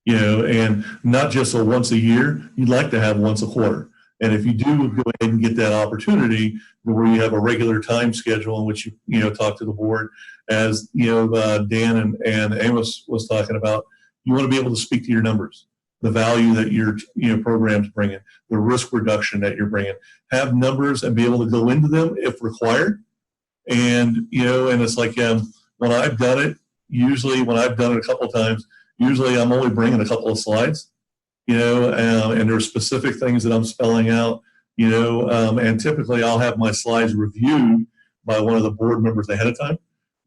and not just once a year, you'd like to have once a quarter. And if you do go ahead and get that opportunity where you have a regular time schedule in which you talk to the board, as Dan and Amos was talking about, you want to be able to speak to your numbers, the value that your program's bringing, the risk reduction that you're bringing, have numbers and be able to go into them if required. And and it's like when I've done it, usually when I've done it a couple of times, usually I'm only bringing a couple of slides. And there's specific things that I'm spelling out, and typically I'll have my slides reviewed by one of the board members ahead of time,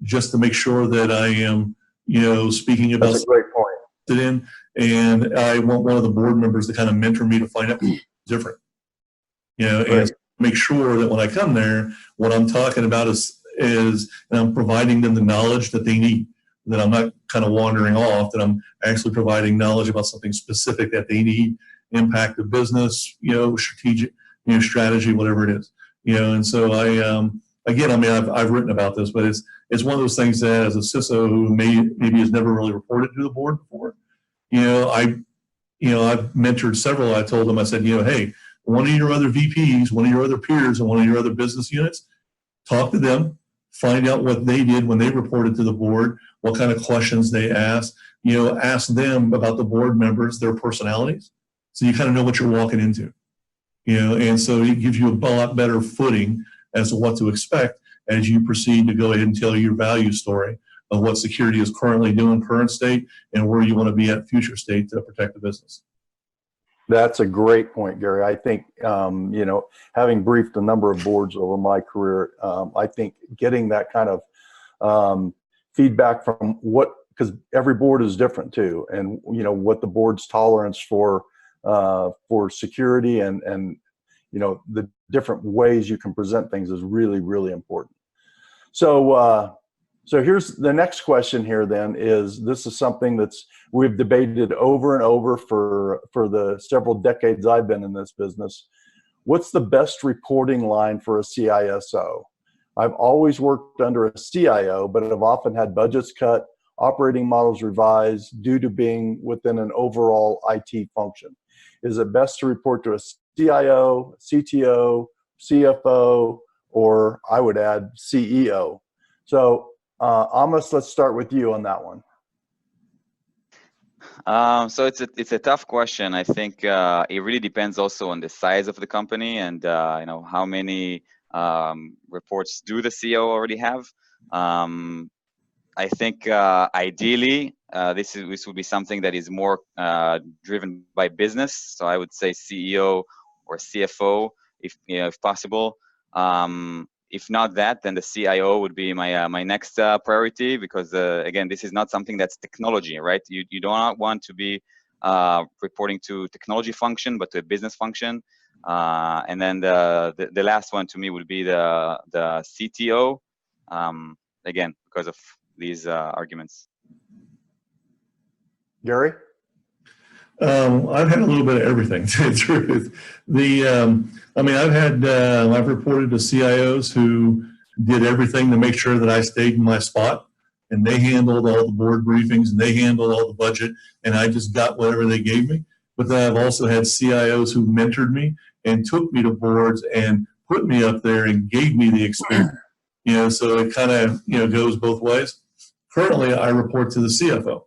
just to make sure that I am, speaking about. That's a great point. And I want one of the board members to kind of mentor me to find out what's different, and make sure that when I come there, what I'm talking about is and I'm providing them the knowledge that they need. That I'm not kind of wandering off, that I'm actually providing knowledge about something specific that they need, impact the business, strategic, strategy, whatever it is, and so I've written about this, but it's one of those things that as a CISO who maybe has never really reported to the board before, I've mentored several. I told them, I said, hey, one of your other VPs, one of your other peers, and one of your other business units, talk to them, find out what they did when they reported to the board, what kind of questions they asked, ask them about the board members, their personalities, so you kind of know what you're walking into, and so it gives you a lot better footing as to what to expect as you proceed to go ahead and tell your value story of what security is currently doing, current state, and where you want to be at future state to protect the business. That's a great point, Gary. I think, having briefed a number of boards over my career, I think getting that kind of feedback from what because every board is different too, and what the board's tolerance for security and the different ways you can present things is really, really important. So here's the next question here then this is something we've debated over and over for the several decades I've been in this business. What's the best reporting line for a CISO? I've always worked under a CIO, but I've often had budgets cut, operating models revised due to being within an overall IT function. Is it best to report to a CIO, CTO, CFO, or I would add CEO? So Amos, let's start with you on that one. So it's a tough question. I think it really depends also on the size of the company and how many reports do the CEO already have. I think ideally this would be something that is more driven by business. So I would say CEO or CFO if possible. If not that, then the CIO would be my next priority, because again, this is not something that's technology, right? You do not want to be reporting to technology function, but to a business function. And then the last one to me would be the CTO. Again, because of these arguments. Gary? I've had a little bit of everything, to the truth. I've reported to CIOs who did everything to make sure that I stayed in my spot, and they handled all the board briefings, and they handled all the budget, and I just got whatever they gave me. But then I've also had CIOs who mentored me and took me to boards and put me up there and gave me the experience. So it kind of goes both ways. Currently, I report to the CFO.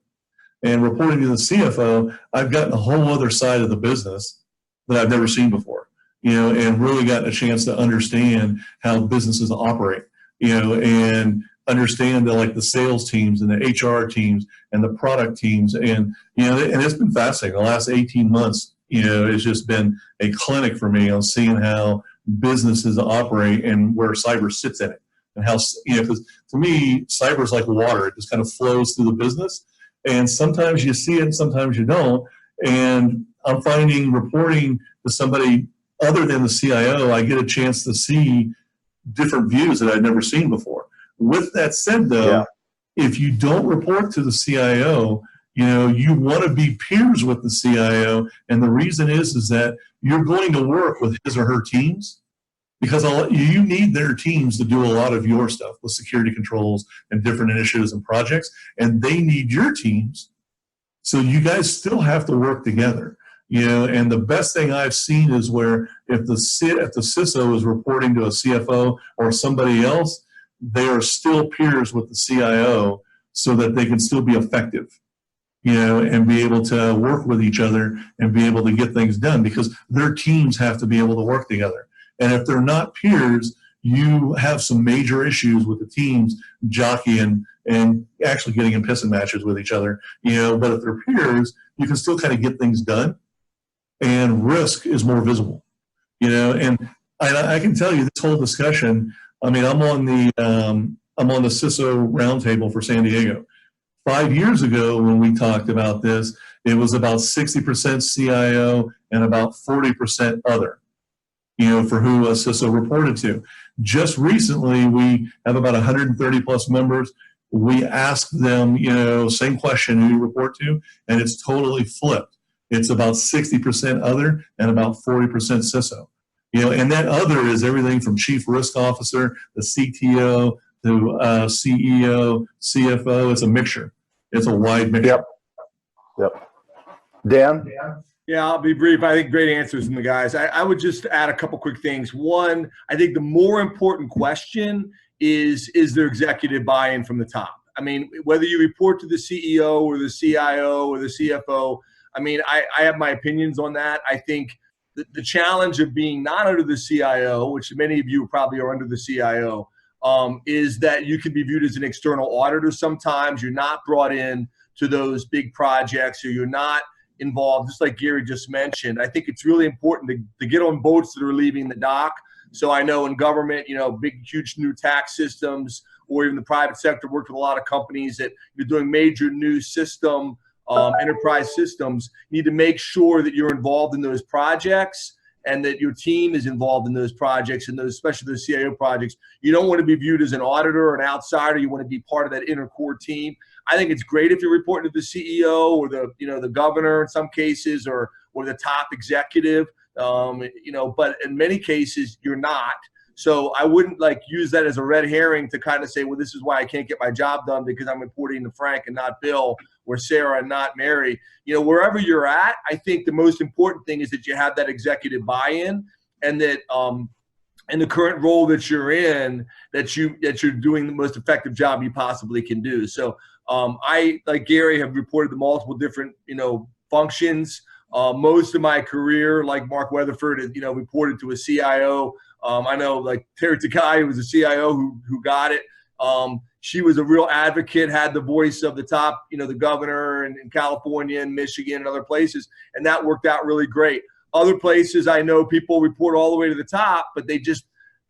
And reporting to the CFO, I've gotten a whole other side of the business that I've never seen before, and really gotten a chance to understand how businesses operate, and understand the sales teams and the HR teams and the product teams. And it's been fascinating. The last 18 months, it's just been a clinic for me on seeing how businesses operate and where cyber sits in it. And how, because to me, cyber is like water. It just kind of flows through the business. And sometimes you see it and sometimes you don't. And I'm finding reporting to somebody other than the CIO, I get a chance to see different views that I'd never seen before. With that said, though, if you don't report to the CIO, you want to be peers with the CIO. And the reason is that you're going to work with his or her teams, because you need their teams to do a lot of your stuff with security controls and different initiatives and projects, and they need your teams. So you guys still have to work together. And the best thing I've seen is where if the CISO is reporting to a CFO or somebody else, they are still peers with the CIO so that they can still be effective, and be able to work with each other and be able to get things done, because their teams have to be able to work together. And if they're not peers, you have some major issues with the teams jockeying and actually getting in pissing matches with each other. But if they're peers, you can still kind of get things done, and risk is more visible. And I can tell you this whole discussion. I'm on the CISO roundtable for San Diego. 5 years ago, when we talked about this, it was about 60% CIO and about 40% other. For who a CISO reported to. Just recently, we have about 130 plus members. We asked them, same question, who you report to, and it's totally flipped. It's about 60% other and about 40% CISO. And that other is everything from chief risk officer, the CTO, to CEO, CFO. It's a mixture. It's a wide mixture. Yep. Dan? Yeah, I'll be brief. I think great answers from the guys. I would just add a couple quick things. One, I think the more important question is there executive buy-in from the top? Whether you report to the CEO or the CIO or the CFO, I have my opinions on that. I think the challenge of being not under the CIO, which many of you probably are under the CIO, is that you can be viewed as an external auditor sometimes. You're not brought in to those big projects, or you're not involved, just like Gary just mentioned. I think it's really important to get on boats that are leaving the dock. So I know in government, big, huge new tax systems or even the private sector, worked with a lot of companies that you're doing major new system, enterprise systems. You need to make sure that you're involved in those projects and that your team is involved in those projects, and those, especially those CIO projects. You don't want to be viewed as an auditor or an outsider. You want to be part of that inner core team. I think it's great if you're reporting to the CEO or the governor in some cases, or the top executive, but in many cases you're not. So I wouldn't use that as a red herring to kind of say, well, this is why I can't get my job done, because I'm reporting to Frank and not Bill, or Sarah and not Mary. Wherever you're at, I think the most important thing is that you have that executive buy-in, and that in the current role that you're in, that you're doing the most effective job you possibly can do. So I, like Gary, have reported to multiple different functions. Most of my career, like Mark Weatherford, reported to a CIO. I know, like Terry Takai, who was a CIO who got it. She was a real advocate, had the voice of the top, the governor in California and Michigan and other places, and that worked out really great. Other places, I know people report all the way to the top, but they just,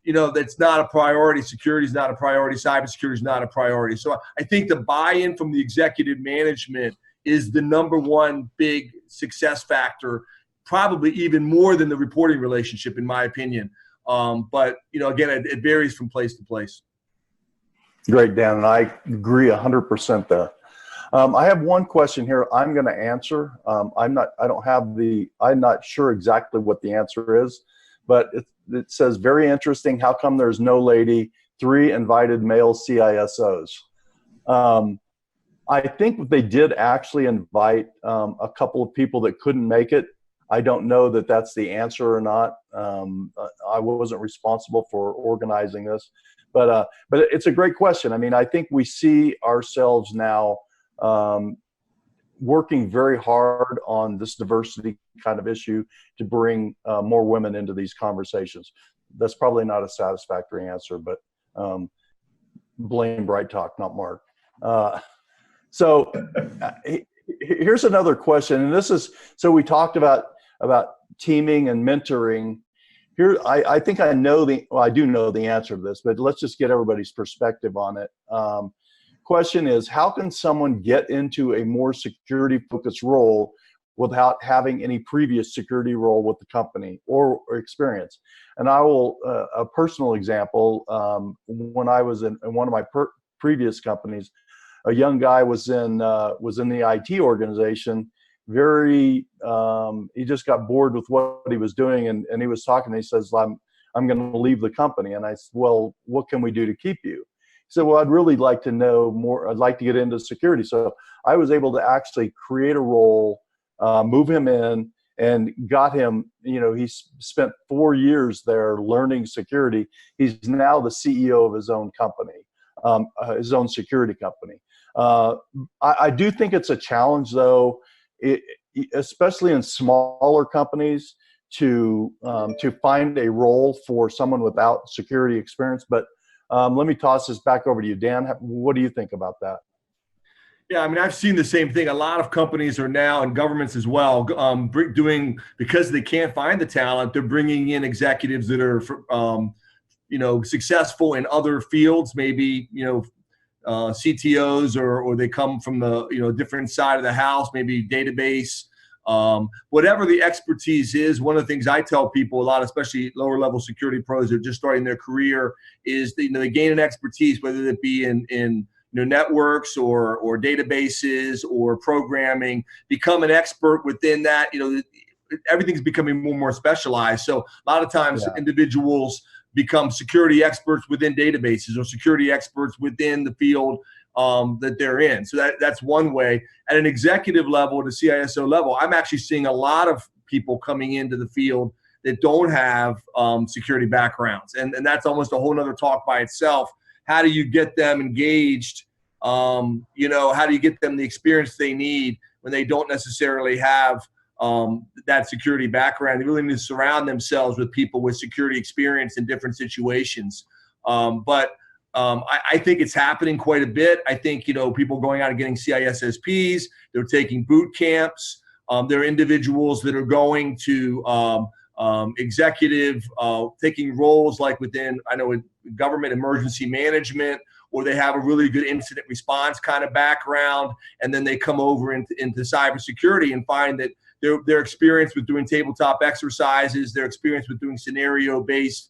that's not a priority. Security is not a priority. Cybersecurity is not a priority. So I think the buy-in from the executive management is the number one big success factor, probably even more than the reporting relationship, in my opinion. But again, it varies from place to place. Great, Dan, and I agree 100% there. I have one question here I'm going to answer. I'm not sure exactly what the answer is, but it says, very interesting. How come there's no lady? 3 invited male CISOs. I think they did actually invite a couple of people that couldn't make it. I don't know that that's the answer or not. I wasn't responsible for organizing this, but it's a great question. I mean, I think we see ourselves now working very hard on this diversity kind of issue to bring more women into these conversations. That's probably not a satisfactory answer, but blame BrightTALK, not Mark. So here's another question, and this is, so we talked about teaming and mentoring. Here, I think I do know the answer to this, but let's just get everybody's perspective on it. Question is, how can someone get into a more security-focused role without having any previous security role with the company or experience? And I will, a personal example, when I was in one of my previous companies, a young guy was in the IT organization. He just got bored with what he was doing, and he was talking. He says, "I'm going to leave the company." And I said, "Well, what can we do to keep you?" He said, "Well, I'd really like to know more. I'd like to get into security." So I was able to actually create a role, move him in, and got him. He spent 4 years there learning security. He's now the CEO of his own company, his own security company. I do think it's a challenge, though, especially in smaller companies, to find a role for someone without security experience. But let me toss this back over to you, Dan. What do you think about that? Yeah, I mean, I've seen the same thing. A lot of companies are now, and governments as well, doing, because they can't find the talent, they're bringing in executives that are, successful in other fields, maybe, CTOs, or they come from the different side of the house, maybe database, whatever the expertise is. One of the things I tell people a lot, especially lower level security pros that are just starting their career, is they gain an expertise, whether it be in networks or databases or programming, become an expert within that. Everything's becoming more and more specialized. So a lot of times individuals become security experts within databases or security experts within the field that they're in. So that's one way. At an executive level, at a CISO level, I'm actually seeing a lot of people coming into the field that don't have security backgrounds. And that's almost a whole nother talk by itself. How do you get them engaged? How do you get them the experience they need when they don't necessarily have that security background? They really need to surround themselves with people with security experience in different situations. But I think it's happening quite a bit. I think, people going out and getting CISSPs, they're taking boot camps. There are individuals that are going to executive, taking roles like within, I know, in government emergency management, or they have a really good incident response kind of background, and then they come over into cybersecurity and find that their experience with doing tabletop exercises, their experience with doing scenario-based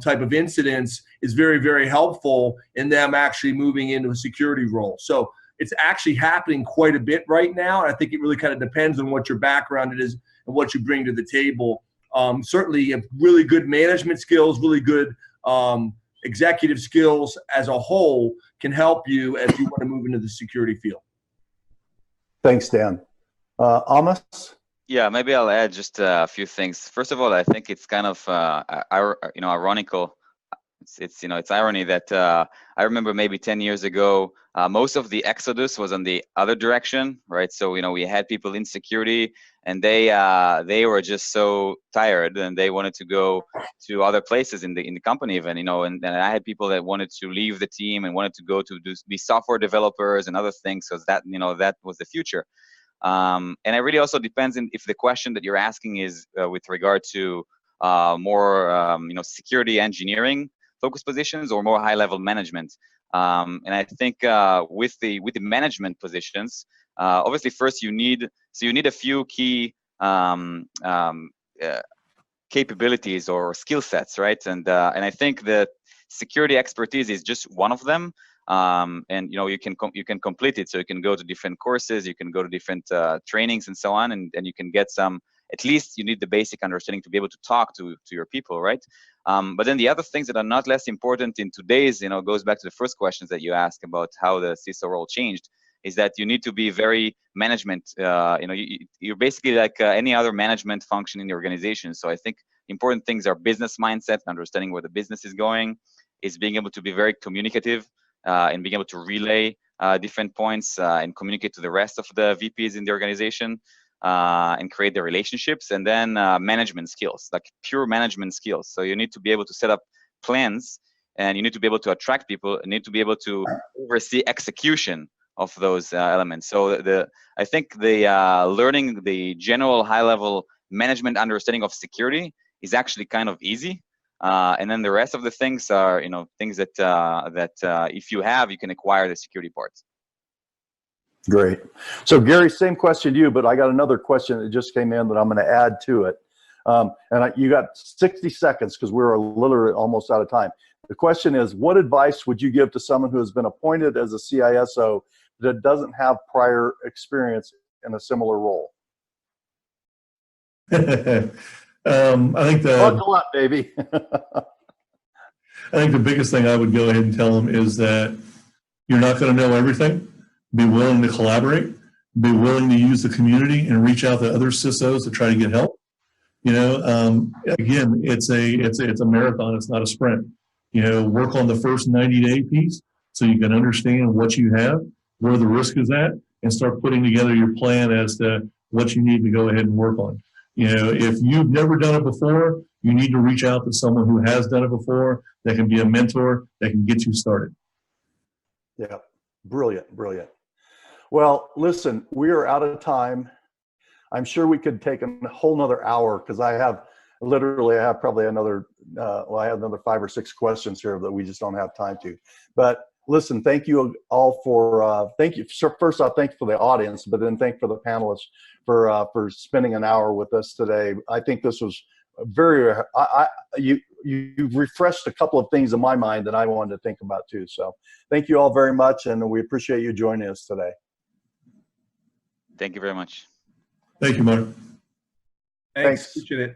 type of incidents is very, very helpful in them actually moving into a security role. So it's actually happening quite a bit right now. And I think it really kind of depends on what your background is and what you bring to the table. Certainly you have really good management skills, really good executive skills as a whole can help you as you want to move into the security field. Thanks, Dan. Amos? Yeah, maybe I'll add just a few things. First of all, I think it's kind of ironical. It's irony that I remember maybe 10 years ago, most of the exodus was on the other direction, right? So we had people in security, and they were just so tired, and they wanted to go to other places in the company even, and I had people that wanted to leave the team and wanted to go to be software developers and other things, because that that was the future. And it really also depends on if the question that you're asking is with regard to more security engineering focused positions or more high level management. And I think with the management positions, obviously first you need a few key capabilities or skill sets, right? And I think that security expertise is just one of them. And you can complete it, so you can go to different courses, you can go to different trainings and so on, and you can get some. At least you need the basic understanding to be able to talk to your people, right? But then the other things that are not less important in today's, goes back to the first questions that you asked about how the CISO role changed, is that you need to be very management. You're basically like any other management function in the organization. So I think important things are business mindset, understanding where the business is going, is being able to be very communicative. And being able to relay different points and communicate to the rest of the VPs in the organization and create the relationships, and then management skills, like pure management skills. So you need to be able to set up plans, and you need to be able to attract people, and need to be able to oversee execution of those elements. So I think the learning the general high-level management understanding of security is actually kind of easy. And then the rest of the things are, things that if you have, you can acquire the security parts. Great. So Gary, same question to you, but I got another question that just came in that I'm going to add to it. You got 60 seconds because we're literally almost out of time. The question is, what advice would you give to someone who has been appointed as a CISO that doesn't have prior experience in a similar role? I think Buckle up, baby. I think the biggest thing I would go ahead and tell them is that you're not going to know everything. Be willing to collaborate. Be willing to use the community and reach out to other CISOs to try to get help. Again, it's a marathon. It's not a sprint. Work on the first 90-day piece so you can understand what you have, where the risk is at, and start putting together your plan as to what you need to go ahead and work on. If you've never done it before, you need to reach out to someone who has done it before that can be a mentor that can get you started. Yeah, brilliant, brilliant. Well, listen, we are out of time. I'm sure we could take a whole nother hour because I have probably another, I have another 5 or 6 questions here that we just don't have time to. But listen, thank you all for, thank you. So first off, thank you for the audience, but then thank you for the panelists for spending an hour with us today. I think this was very, you've refreshed a couple of things in my mind that I wanted to think about too. So thank you all very much, and we appreciate you joining us today. Thank you very much. Thank you, Mark. Thanks. Appreciate it.